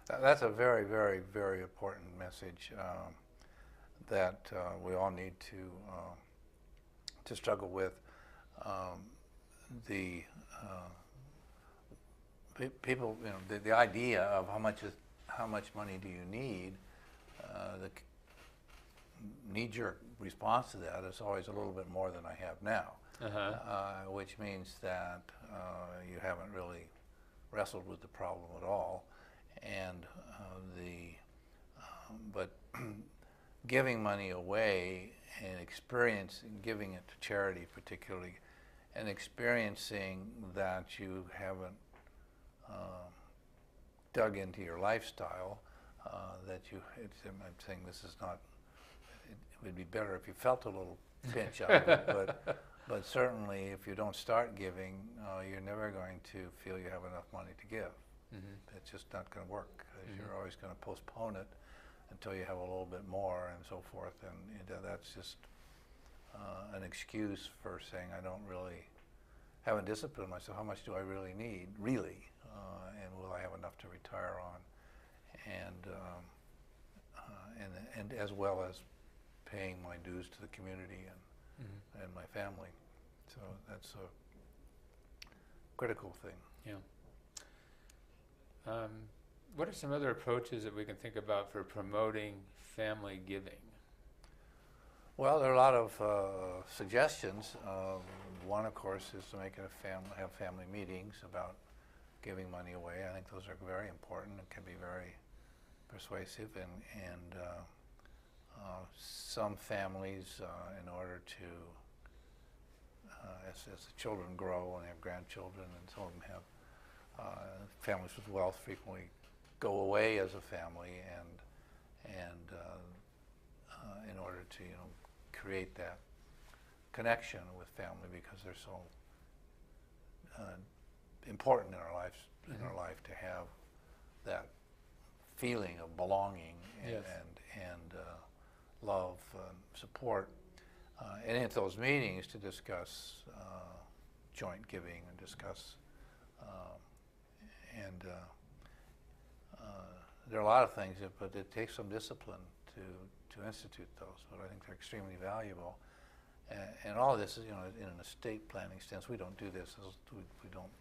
That's a very, very, very important message that we all need to struggle with. Um, the people, the idea of how much money do you need, the knee-jerk response to that is always a little bit more than I have now, which means that you haven't really wrestled with the problem at all, and but giving money away and giving it to charity particularly, and experiencing that you haven't dug into your lifestyle, I'm saying this is not, it would be better if you felt a little pinch out of it, but certainly if you don't start giving, you're never going to feel you have enough money to give. It's just not going to work, because you're always going to postpone it until you have a little bit more and so forth, and that's just an excuse for saying haven't disciplined myself. How much do I really need, and will I have enough to retire on, and as well as paying my dues to the community and my family. So that's a critical thing. Yeah. What are some other approaches that we can think about for promoting family giving? Well, there are a lot of suggestions. One, of course, is to have family meetings about giving money away. I think those are very important and can be very persuasive. And some families, in order to, as the children grow and have grandchildren, and some of them have families with wealth, frequently go away as a family, and in order to create that connection with family, because they're so important in our lives, in our life, to have that feeling of belonging and love and support, and in those meetings to discuss joint giving and discuss there are a lot of things, but it takes some discipline to institute those, but I think they're extremely valuable. And all of this is, in an estate planning sense, we don't do this. We don't,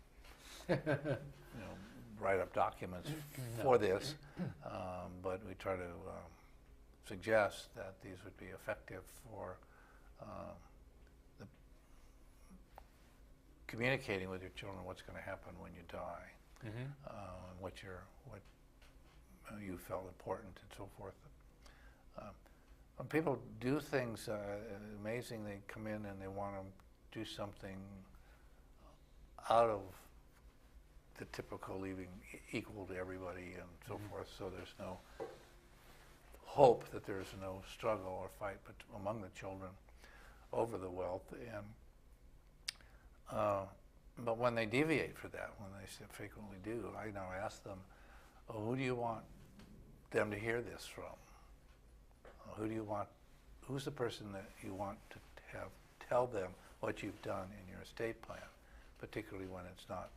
write up documents for this, but we try to suggest that these would be effective for communicating with your children what's going to happen when you die, what you felt important, and so forth. When people do things amazing, they come in and they want to do something out of the typical, leaving equal to everybody and so forth, so there's no hope that there's no struggle or fight among the children over the wealth. But when they deviate for that, when they frequently do, I now ask them, who do you want them to hear this from? Who's the person that you want to have tell them what you've done in your estate plan, particularly when it's not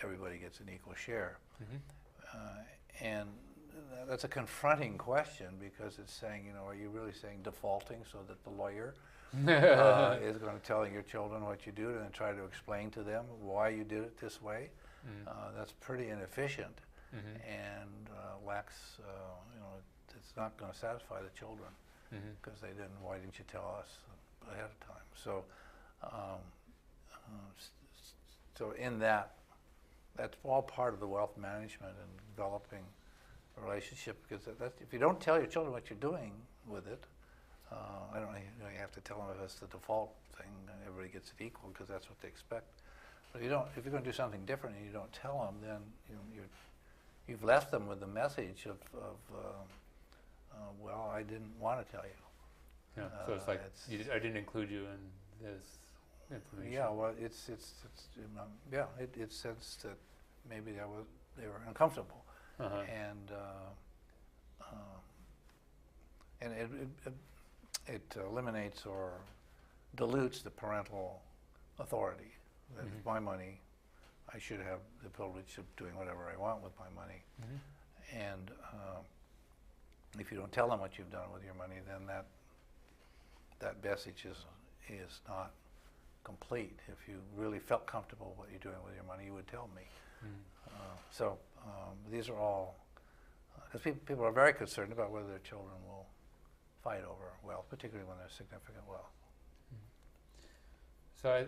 everybody gets an equal share. And that's a confronting question, because it's saying, are you really saying defaulting so that the lawyer is going to tell your children what you do and then try to explain to them why you did it this way? That's pretty inefficient and lacks, it's not going to satisfy the children, because they didn't, why didn't you tell us ahead of time? So, so in that's all part of the wealth management and developing a relationship, because if you don't tell your children what you're doing with it, I don't know, you have to tell them if it's the default thing, everybody gets it equal, because that's what they expect. But if you're going to do something different and you don't tell them, then you've left them with the message of well, I didn't want to tell you. Yeah, so it's like I didn't include you in this information. Yeah, well, it sensed that maybe they were uncomfortable, and it eliminates or dilutes the parental authority. That it's my money, I should have the privilege of doing whatever I want with my money. And if you don't tell them what you've done with your money, then that message is not complete. If you really felt comfortable what you're doing with your money, you would tell me. So these are all, because people are very concerned about whether their children will fight over wealth, particularly when there's significant wealth. So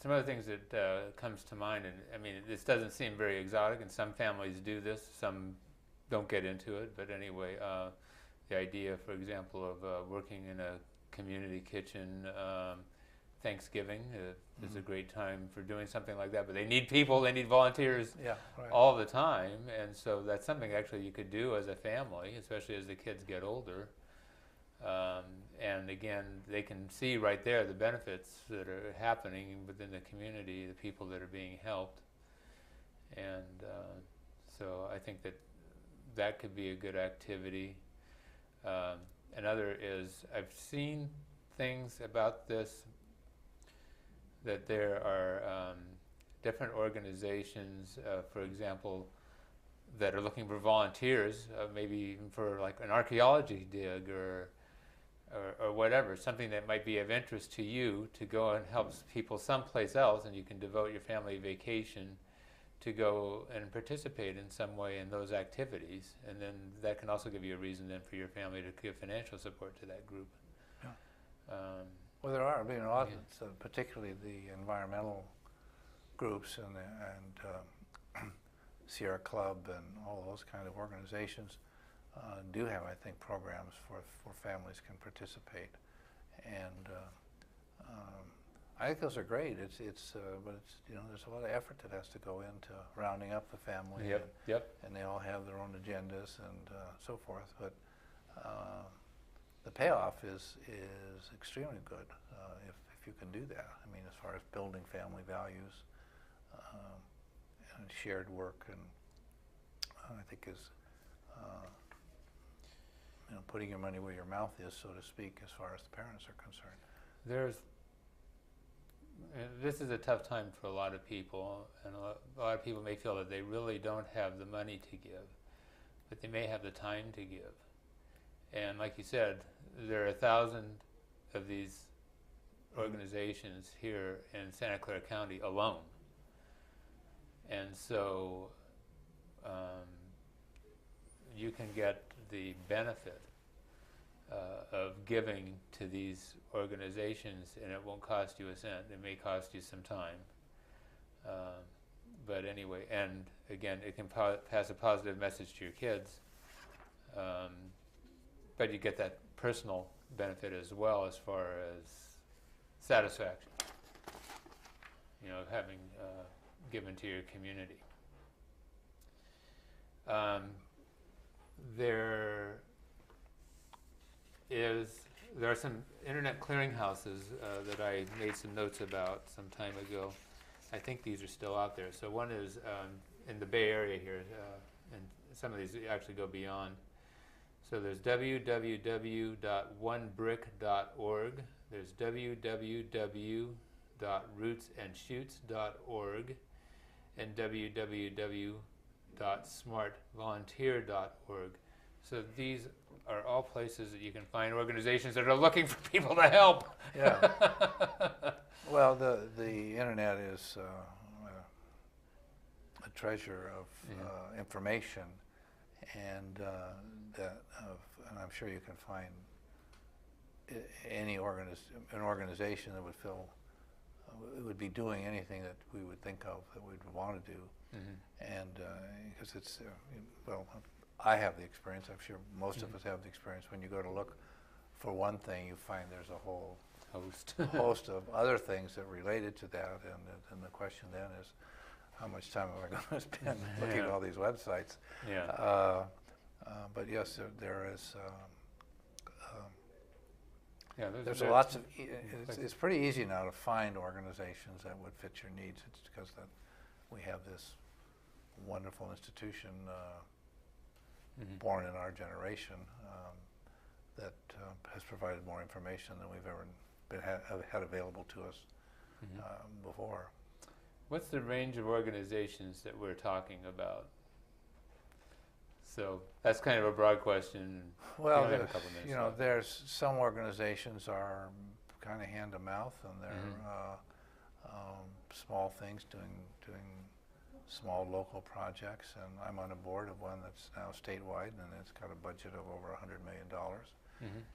some other things that comes to mind, and I mean, this doesn't seem very exotic, and some families do this, some don't get into it, but anyway, the idea, for example, of working in a community kitchen, Thanksgiving is a great time for doing something like that, but they need people, they need volunteers all the time, and so that's something actually you could do as a family, especially as the kids get older. And again, they can see right there the benefits that are happening within the community, the people that are being helped. And so I think that could be a good activity. Another is, I've seen things about this, that there are different organizations, for example, that are looking for volunteers, maybe even for like an archaeology dig or whatever, something that might be of interest to you, to go and help people someplace else, and you can devote your family vacation to go and participate in some way in those activities, and then that can also give you a reason then for your family to give financial support to that group. Well, there are, a lot, particularly the environmental groups and Sierra Club and all those kind of organizations do have, I think, programs where families can participate, and I think those are great. But it's there's a lot of effort that has to go into rounding up the family. And they all have their own agendas and so forth. But the payoff is extremely good if you can do that. I mean, as far as building family values and shared work, and I think is putting your money where your mouth is, so to speak, as far as the parents are concerned. This is a tough time for a lot of people, and a lot of people may feel that they really don't have the money to give, but they may have the time to give. And like you said, there are 1,000 of these organizations here in Santa Clara County alone. And so you can get the benefit of giving to these organizations, and it won't cost you a cent. It may cost you some time. But anyway, and again, it can pass a positive message to your kids. But you get that personal benefit as well, as far as satisfaction, having given to your community. There are some internet clearinghouses that I made some notes about some time ago. I think these are still out there. So one is in the Bay Area here, and some of these actually go beyond. So there's www.onebrick.org. There's www.rootsandsshoots.org, and www.smartvolunteer.org. So these are all places that you can find organizations that are looking for people to help. Yeah. Well, the internet is a treasure of information, and and I'm sure you can find an organization that would be doing anything that we would think of that we'd want to do, and because it's I have the experience. I'm sure most of us have the experience. When you go to look for one thing, you find there's a whole host of other things that related to that, and the question then is, how much time am I going to spend looking at all these websites? But yes, there is. There's lots of. It's pretty easy now to find organizations that would fit your needs. It's because that we have this wonderful institution born in our generation that has provided more information than we've ever had available to us before. What's the range of organizations that we're talking about? So that's kind of a broad question. Well, have a couple minutes left. there's some organizations are kind of hand to mouth, and they're small things, doing small local projects. And I'm on a board of one that's now statewide, and it's got a budget of over $100 million,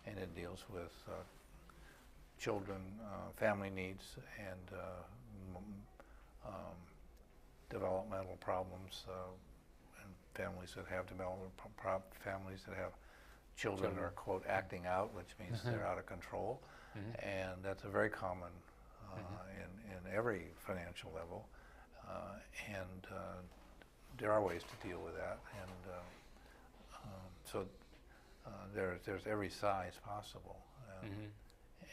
and it deals with children, family needs, and developmental problems. Families that have families that have children are, quote, acting out, which means they're out of control, and that's a very common in every financial level, and there are ways to deal with that, and so there's every size possible,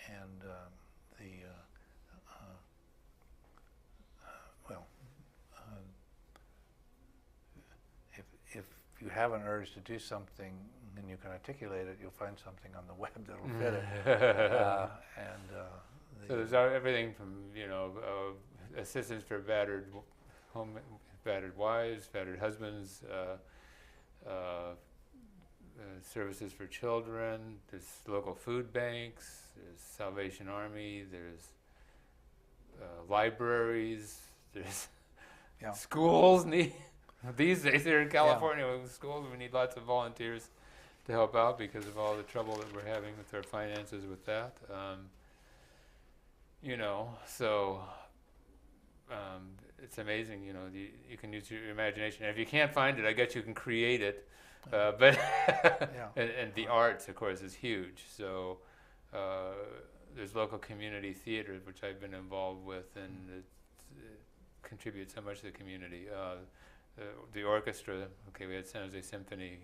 and if you have an urge to do something and you can articulate it, you'll find something on the web that'll fit it. So there's everything from assistance for battered wives, battered husbands, services for children. There's local food banks. There's Salvation Army. There's libraries. There's schools. These days here in California with schools, we need lots of volunteers to help out because of all the trouble that we're having with our finances with that. It's amazing, you can use your imagination. And if you can't find it, I guess you can create it. But and the arts, of course, is huge. So there's local community theater, which I've been involved with, and it contributes so much to the community. The orchestra, we had San Jose Symphony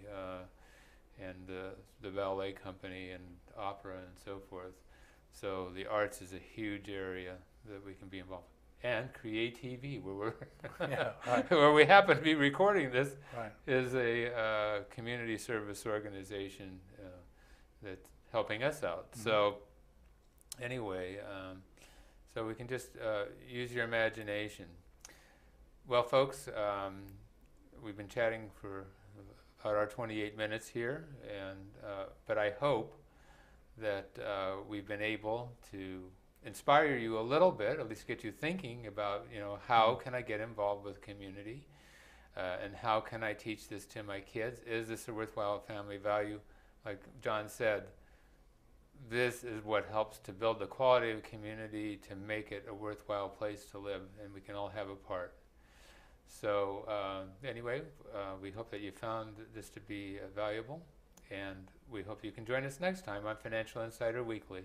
and the ballet company and opera and so forth. So the arts is a huge area that we can be involved in. And Create TV, where where we happen to be recording this, is a community service organization that's helping us out. So anyway, so we can just use your imagination. Well, folks, we've been chatting for about our 28 minutes here, and but I hope that we've been able to inspire you a little bit, at least get you thinking about, how can I get involved with community, and how can I teach this to my kids? Is this a worthwhile family value? Like John said, this is what helps to build the quality of community, to make it a worthwhile place to live, and we can all have a part. So anyway, we hope that you found this to be valuable, and we hope you can join us next time on Financial Insider Weekly.